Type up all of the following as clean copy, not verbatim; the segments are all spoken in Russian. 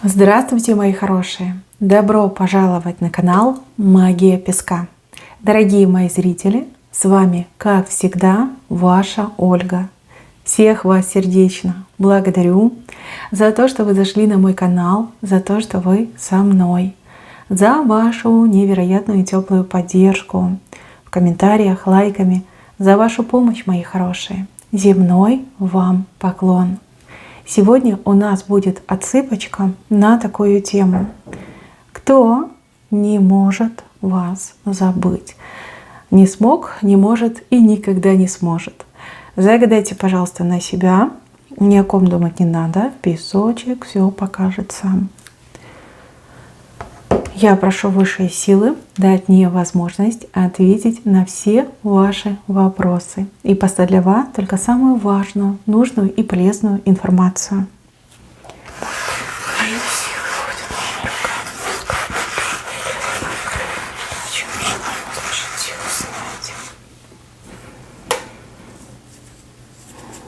Здравствуйте, мои хорошие! Добро пожаловать на канал Магия Песка. Дорогие мои зрители, с вами, как всегда, ваша Ольга. Всех вас сердечно благодарю за то, что вы зашли на мой канал, за то, что вы со мной, за вашу невероятную теплую поддержку в комментариях, лайками, за вашу помощь, мои хорошие. Земной вам поклон! Сегодня у нас будет отсыпочка на такую тему. Кто не может вас забыть? Не смог, не может и никогда не сможет. Загадайте, пожалуйста, на себя. Ни о ком думать не надо. Песочек все покажет сам. Я прошу высшие силы дать мне возможность ответить на все ваши вопросы и поставить для вас только самую важную, нужную и полезную информацию.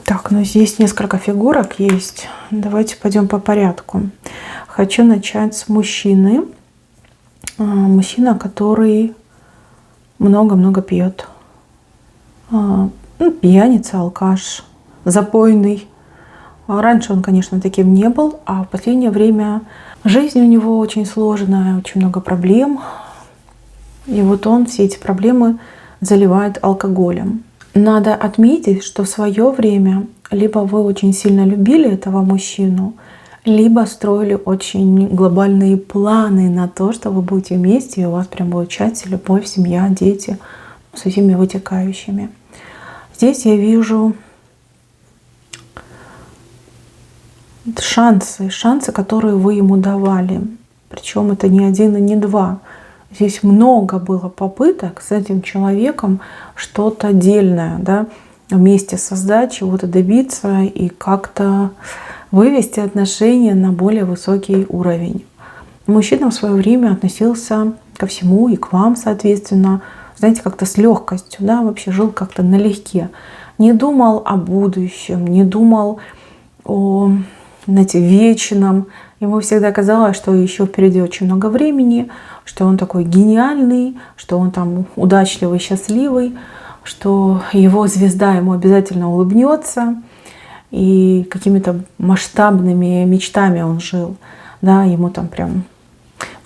Так, ну здесь несколько фигурок есть. Давайте пойдем по порядку. Хочу начать с мужчины. Мужчина, который много-много пьет. Пьяница, алкаш, запойный. Раньше он, конечно, таким не был, а в последнее время жизнь у него очень сложная, очень много проблем. И вот он все эти проблемы заливает алкоголем. Надо отметить, что в свое время либо вы очень сильно любили этого мужчину, либо строили очень глобальные планы на то, что вы будете вместе, и у вас прям будет счастье, любовь, семья, дети со всеми вытекающими. Здесь я вижу шансы, которые вы ему давали. Причем это не один и не два. Здесь много было попыток с этим человеком что-то дельное, да, вместе создать, чего-то добиться и как-то вывести отношения на более высокий уровень. Мужчина в свое время относился ко всему и к вам, соответственно, знаете, как-то с легкостью, да, вообще жил как-то налегке. Не думал о будущем, не думал о, знаете, вечном. Ему всегда казалось, что еще впереди очень много времени, что он такой гениальный, что он там удачливый, счастливый, что его звезда ему обязательно улыбнется. И какими-то масштабными мечтами он жил. Да, ему там прям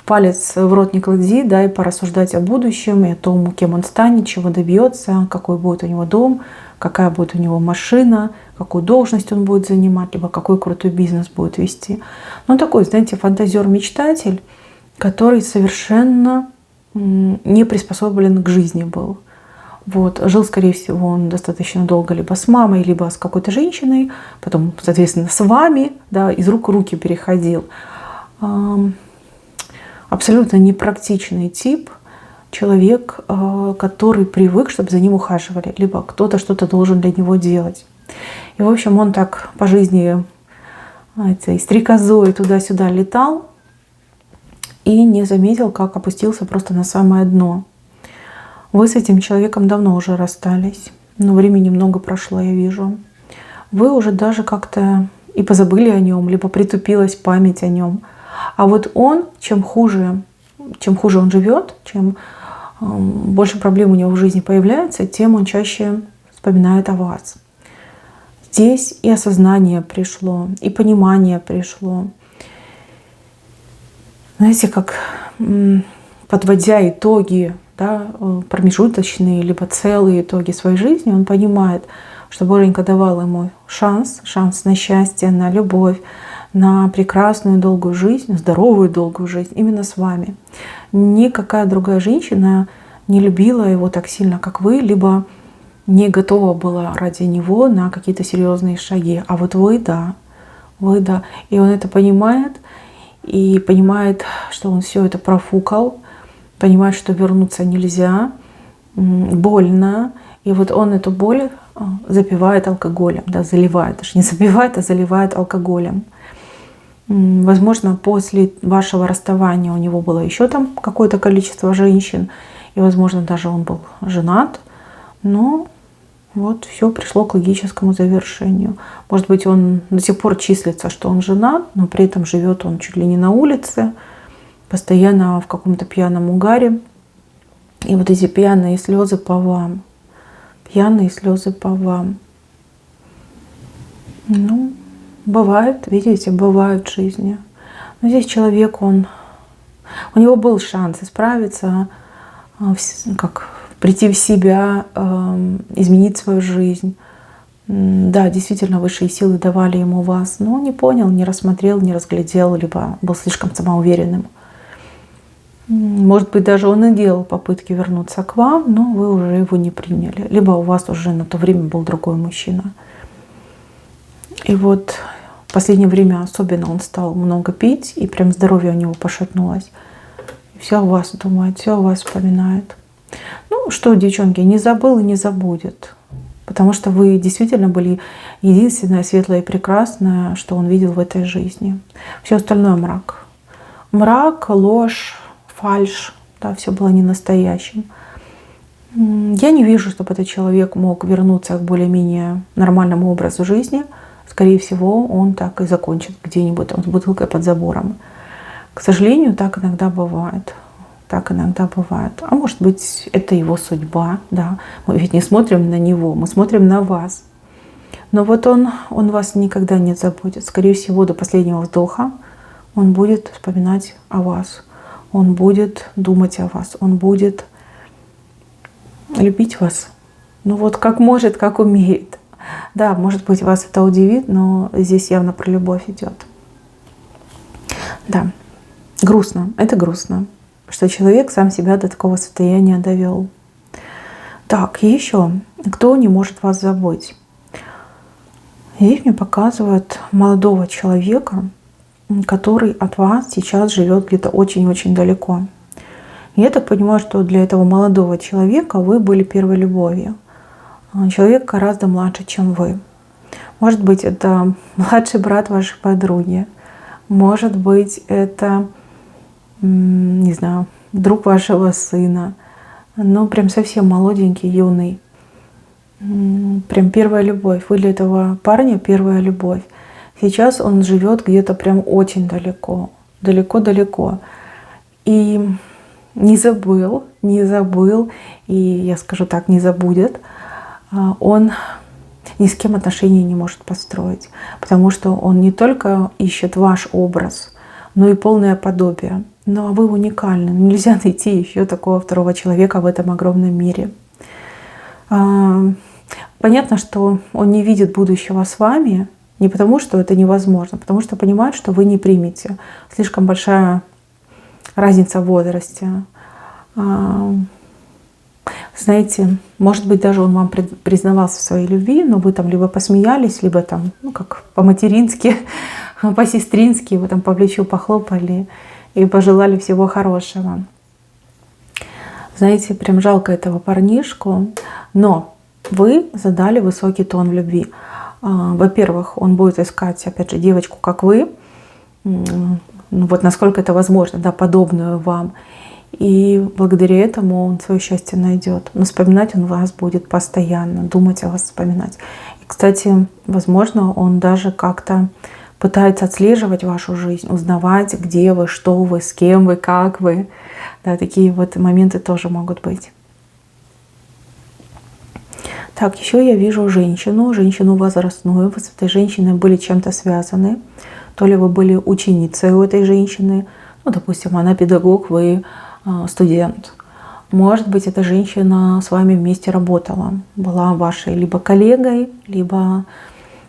палец в рот не клади, да, и порассуждать о будущем, и о том, кем он станет, чего добьется, какой будет у него дом, какая будет у него машина, какую должность он будет занимать, либо какой крутой бизнес будет вести. Ну, такой, знаете, фантазер-мечтатель, который совершенно не приспособлен к жизни был. Вот. Жил, скорее всего, он достаточно долго либо с мамой, либо с какой-то женщиной, потом, соответственно, с вами, да, из рук в руки переходил. Абсолютно непрактичный тип, человек, который привык, чтобы за ним ухаживали, либо кто-то что-то должен для него делать. И, в общем, он так по жизни стрекозой туда-сюда летал и не заметил, как опустился просто на самое дно. Вы с этим человеком давно уже расстались, но времени много прошло, я вижу. Вы уже даже как-то и позабыли о нем, либо притупилась память о нем. А вот он, чем хуже он живет, чем больше проблем у него в жизни появляется, тем он чаще вспоминает о вас. Здесь и осознание пришло, и понимание пришло. Знаете, как подводя итоги, да, промежуточные, либо целые итоги своей жизни, он понимает, что Боженька давал ему шанс на счастье, на любовь, на прекрасную долгую жизнь, здоровую долгую жизнь именно с вами. Никакая другая женщина не любила его так сильно, как вы, либо не готова была ради него на какие-то серьезные шаги. А вот вы да. И он это понимает, и понимает, что он все это профукал, понимает, что вернуться нельзя, больно. И вот он эту боль запивает алкоголем, да, заливает, даже не запивает, а заливает алкоголем. Возможно, после вашего расставания у него было еще там какое-то количество женщин, и, возможно, даже он был женат, но Вот все пришло к логическому завершению. Может быть, он до сих пор числится, что он женат, но при этом живет он чуть ли не на улице, постоянно в каком-то пьяном угаре. И вот эти пьяные слезы по вам. Пьяные слезы по вам. Ну, бывает, видите, бывает в жизни. Но здесь человек, у него был шанс исправиться, как прийти в себя, изменить свою жизнь. Да, действительно, высшие силы давали ему вас, но он не понял, не рассмотрел, не разглядел, либо был слишком самоуверенным. Может быть, даже он и делал попытки вернуться к вам, но вы уже его не приняли. Либо у вас уже на то время был другой мужчина. И вот в последнее время особенно он стал много пить, и прям здоровье у него пошатнулось. Все о вас думает, все о вас вспоминает. Ну что, девчонки, не забыл и не забудет. Потому что вы действительно были единственное светлое и прекрасное, что он видел в этой жизни. Все остальное мрак. Мрак, ложь, фальшь. Да, все было не настоящим. Я не вижу, чтобы этот человек мог вернуться к более-менее нормальному образу жизни. Скорее всего, он так и закончит где-нибудь там с бутылкой под забором. К сожалению, так иногда бывает. Так иногда бывает. А может быть, это его судьба. Да? Мы ведь не смотрим на него, мы смотрим на вас. Но вот он вас никогда не забудет. Скорее всего, до последнего вздоха он будет вспоминать о вас. Он будет думать о вас. Он будет любить вас. Ну вот как может, как умеет. Да, может быть, вас это удивит, но здесь явно про любовь идет. Да, грустно. Это грустно, что человек сам себя до такого состояния довел. Так, еще. Кто не может вас забыть? Здесь мне показывают молодого человека, который от вас сейчас живет где-то очень-очень далеко. Я так понимаю, что для этого молодого человека вы были первой любовью. Человек гораздо младше, чем вы. Может быть, это младший брат вашей подруги. Может быть, это, не знаю, друг вашего сына. Но прям совсем молоденький, юный. Прям первая любовь. Вы для этого парня первая любовь. Сейчас он живет где-то прям очень далеко. Далеко-далеко. И не забыл. И я скажу так, не забудет. Он ни с кем отношений не может построить, потому что он не только ищет ваш образ, но и полное подобие. Ну а вы уникальны, нельзя найти еще такого второго человека в этом огромном мире. Понятно, что он не видит будущего с вами, не потому что это невозможно, потому что понимает, что вы не примете. Слишком большая разница в возрасте. Знаете, может быть, даже он вам признавался в своей любви, но вы там либо посмеялись, либо там, ну, как по-матерински, по-сестрински, вы там по плечу похлопали и пожелали всего хорошего. Знаете, прям жалко этого парнишку, но вы задали высокий тон в любви. Во-первых, он будет искать, опять же, девочку, как вы, вот насколько это возможно, да, подобную вам. И благодаря этому он свое счастье найдет. Но вспоминать он вас будет постоянно, думать о вас, вспоминать. И, кстати, возможно, он даже как-то пытается отслеживать вашу жизнь, узнавать, где вы, что вы, с кем вы, как вы. Да, такие вот моменты тоже могут быть. Так, еще я вижу женщину возрастную. Вы с этой женщиной были чем-то связаны. То ли вы были ученицей у этой женщины, ну, допустим, она педагог, вы студент. Может быть, эта женщина с вами вместе работала, была вашей либо коллегой, либо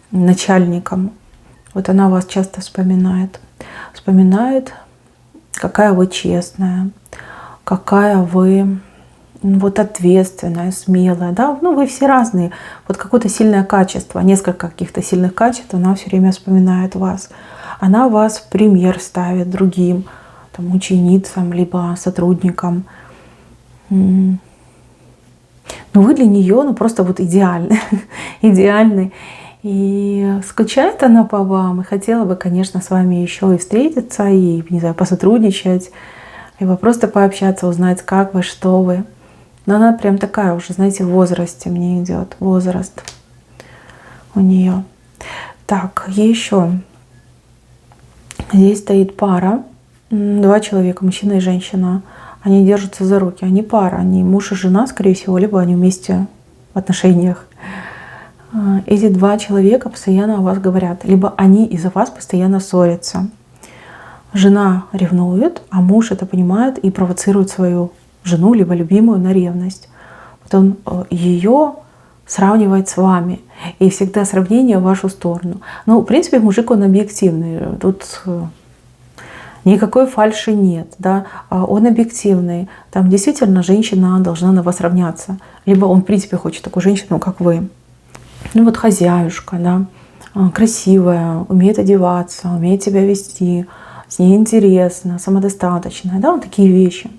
начальником. Вот она вас часто вспоминает. Вспоминает, какая вы честная, какая вы вот ответственная, смелая. Да? Ну, вы все разные. Вот какое-то сильное качество, несколько каких-то сильных качеств, она все время вспоминает вас. Она вас в пример ставит другим, там, ученицам, либо сотрудникам. Но вы для нее просто вот идеальны. идеальны. И скучает она по вам, и хотела бы, конечно, с вами еще и встретиться, и, не знаю, посотрудничать, либо просто пообщаться, узнать, как вы, что вы. Но она прям такая уже, знаете, в возрасте мне идет. Возраст у нее. Так, еще. Здесь стоит пара. 2 человека, мужчина и женщина. Они держатся за руки. Они пара. Они муж и жена, скорее всего, либо они вместе в отношениях. Эти 2 человека постоянно о вас говорят. Либо они из-за вас постоянно ссорятся. Жена ревнует, а муж это понимает и провоцирует свою жену, либо любимую, на ревность. Вот он ее сравнивает с вами. И всегда сравнение в вашу сторону. Ну, в принципе, мужик, он объективный. Тут никакой фальши нет. Да? Он объективный. Там действительно женщина должна на вас равняться. Либо он, в принципе, хочет такую женщину, как вы. Ну вот хозяюшка, да? Красивая, умеет одеваться, умеет себя вести, с ней интересно, самодостаточная. Да? Вот такие вещи.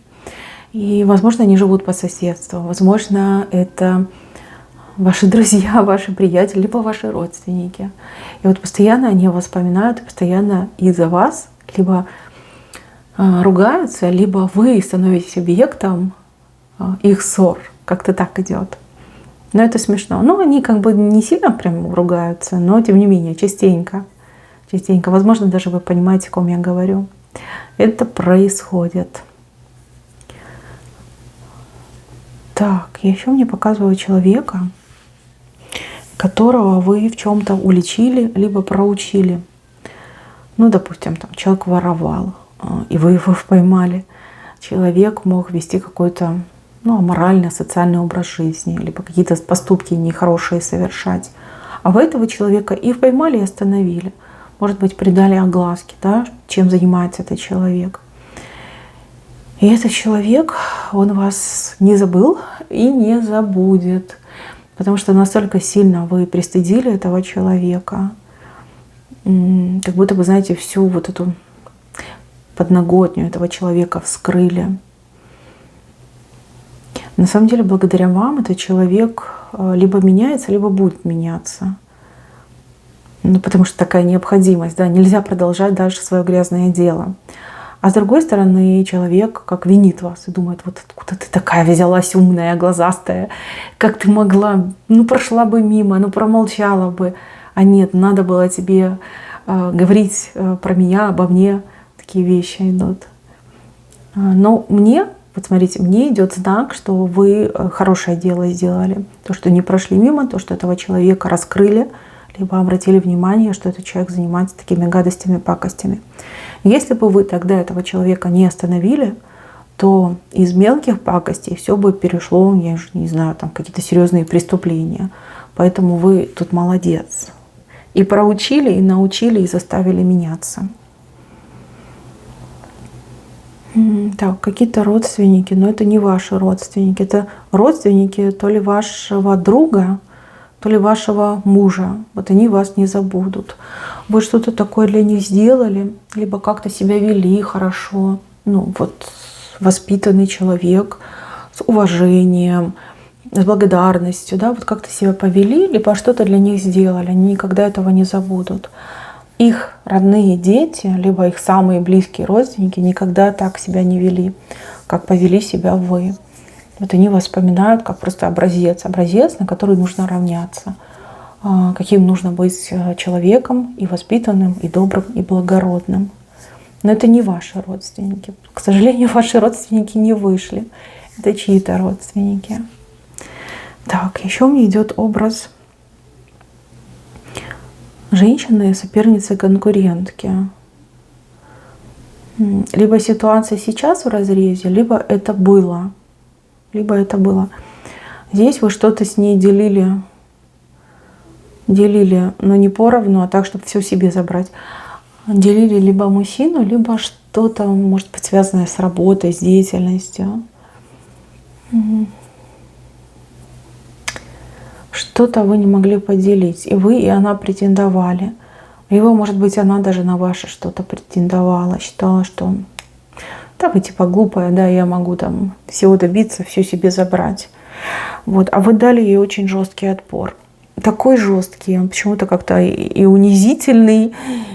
И, возможно, они живут по соседству. Возможно, это ваши друзья, ваши приятели, либо ваши родственники. И вот постоянно они вас вспоминают, и постоянно из-за вас либо ругаются, либо вы становитесь объектом их ссор. Как-то так идет. Но это смешно. Ну, они как бы не сильно прям ругаются, но тем не менее, частенько. Частенько. Возможно, даже вы понимаете, о ком я говорю. Это происходит. Так, еще мне показывают человека, которого вы в чем-то уличили, либо проучили. Ну, допустим, там человек воровал, и вы его поймали. Человек мог вести какой-то, ну, аморальный, социальный образ жизни, либо какие-то поступки нехорошие совершать. А вы этого человека и поймали, и остановили. Может быть, придали огласке, да, чем занимается этот человек. И этот человек, он вас не забыл и не забудет. Потому что настолько сильно вы пристыдили этого человека, как будто бы, знаете, всю вот эту подноготню этого человека вскрыли. На самом деле, благодаря вам этот человек либо меняется, либо будет меняться. Ну, потому что такая необходимость, да, нельзя продолжать дальше свое грязное дело. А с другой стороны, человек как винит вас и думает, вот откуда ты такая взялась умная, глазастая, как ты могла, ну прошла бы мимо, ну промолчала бы. А нет, надо было тебе говорить про меня, обо мне, такие вещи идут. Но мне, вот смотрите, мне идет знак, что вы хорошее дело сделали. То, что не прошли мимо, то, что этого человека раскрыли, либо обратили внимание, что этот человек занимается такими гадостями, пакостями. Если бы вы тогда этого человека не остановили, то из мелких пакостей все бы перешло, я уже не знаю, там какие-то серьезные преступления. Поэтому вы тут молодец. И проучили, и научили, и заставили меняться. Так, какие-то родственники, но это не ваши родственники. Это родственники то ли вашего друга, то ли вашего мужа. Вот они вас не забудут. Вы что-то такое для них сделали, либо как-то себя вели хорошо. Ну вот воспитанный человек с уважением, с благодарностью, да, вот как-то себя повели, либо что-то для них сделали. Они никогда этого не забудут. Их родные дети, либо их самые близкие родственники никогда так себя не вели, как повели себя вы. Вот они вас вспоминают как просто образец, на который нужно равняться, каким нужно быть человеком и воспитанным, и добрым, и благородным. Но это не ваши родственники. К сожалению, ваши родственники не вышли. Это чьи-то родственники. Так, еще мне идет образ женщины, соперницы, конкурентки. Либо ситуация сейчас в разрезе, либо это было. Здесь вы что-то с ней делили, но не поровну, а так, чтобы все себе забрать. Делили либо мужчину, либо что-то, может быть, связанное с работой, с деятельностью. Что-то вы не могли поделить. И вы, и она претендовали. Либо, может быть, она даже на ваше что-то претендовала, считала, что да, вы типа глупая, да, я могу там всего добиться, все себе забрать. Вот. А вы дали ей очень жесткий отпор. Такой жесткий, он почему-то как-то и унизительный,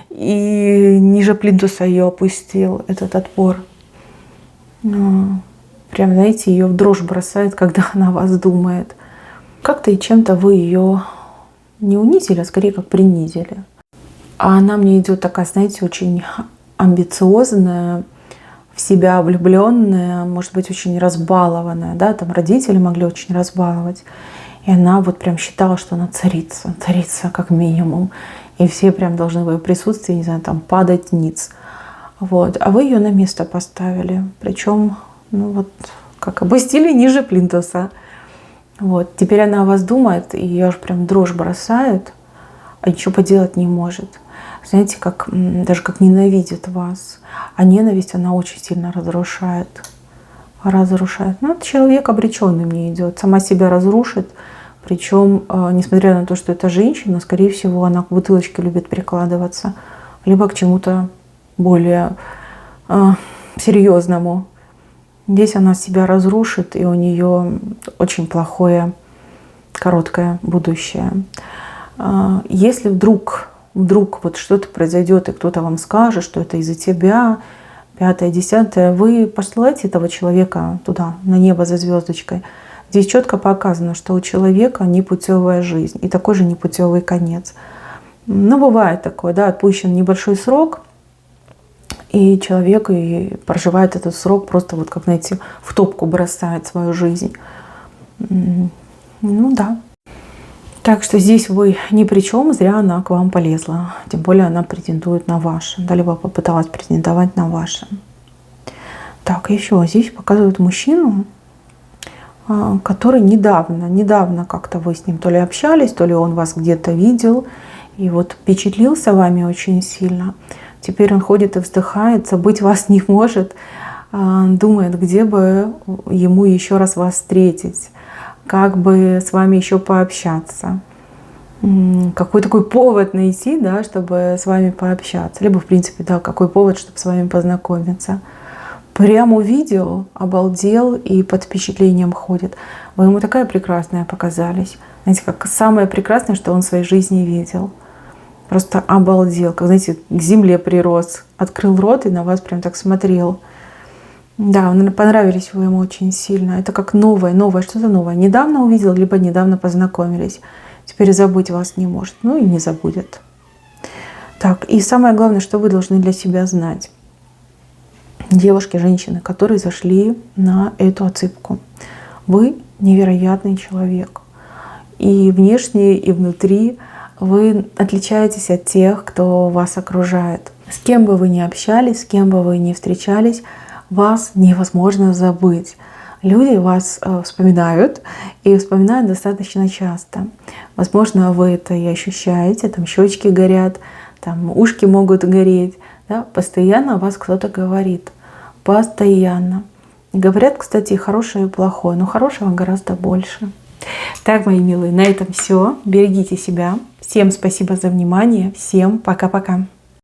и ниже плинтуса ее опустил, этот отпор. Прям, знаете, ее в дрожь бросает, когда она о вас думает. Как-то и чем-то вы ее не унизили, а скорее как принизили. А она мне идет такая, знаете, очень амбициозная, в себя влюбленная, может быть, очень разбалованная, да, там родители могли очень разбаловать. И она вот прям считала, что она царица, царица как минимум. И все прям должны в ее присутствии, не знаю, там падать ниц. Вот. А вы ее на место поставили. Причем, ну вот, как опустили ниже плинтуса. Вот. Теперь она о вас думает, и ее аж прям дрожь бросает, а ничего поделать не может. Знаете, как, даже как ненавидит вас. А ненависть, она очень сильно разрушает. Разрушает. Ну, это человек обреченный мне идет. Сама себя разрушит. Причем, несмотря на то, что это женщина, скорее всего, она к бутылочке любит прикладываться. Либо к чему-то более серьезному. Здесь она себя разрушит, и у нее очень плохое, короткое будущее. Если вдруг вот что-то произойдет, и кто-то вам скажет, что это из-за тебя, 5-е, 10-е, вы посылаете этого человека туда, на небо за звездочкой. Здесь четко показано, что у человека непутевая жизнь и такой же непутевый конец. Но бывает такое, да, отпущен небольшой срок, и человек и проживает этот срок просто вот, как, знаете, в топку бросает свою жизнь. Ну да. Так что здесь вы ни при чем, зря она к вам полезла. Тем более она претендует на ваше. Да, либо попыталась претендовать на ваше. Так, еще здесь показывают мужчину, который недавно как-то вы с ним то ли общались, то ли он вас где-то видел. И вот впечатлился вами очень сильно. Теперь он ходит и вздыхает, забыть вас не может. Думает, где бы ему еще раз вас встретить. Как бы с вами еще пообщаться. Какой такой повод найти, да, чтобы с вами пообщаться. Либо, в принципе, да, какой повод, чтобы с вами познакомиться. Прям увидел, обалдел и под впечатлением ходит. Вы ему такая прекрасная показались. Знаете, как самое прекрасное, что он в своей жизни видел. Просто обалдел, как, знаете, к земле прирос. Открыл рот и на вас прям так смотрел. Да, понравились вы ему очень сильно. Это как новое, что-то новое. Недавно увидел, либо недавно познакомились. Теперь забыть вас не может. Ну и не забудет. Так, и самое главное, что вы должны для себя знать. Девушки, женщины, которые зашли на эту отсыпку. Вы невероятный человек. И внешне, и внутри вы отличаетесь от тех, кто вас окружает. С кем бы вы ни общались, с кем бы вы ни встречались, вас невозможно забыть. Люди вас вспоминают, и вспоминают достаточно часто. Возможно, вы это и ощущаете, там щечки горят, там ушки могут гореть. Да? Постоянно о вас кто-то говорит. Постоянно. И говорят, кстати, и хорошее, и плохое, но хорошего гораздо больше. Так, мои милые, на этом все. Берегите себя. Всем спасибо за внимание. Всем пока-пока.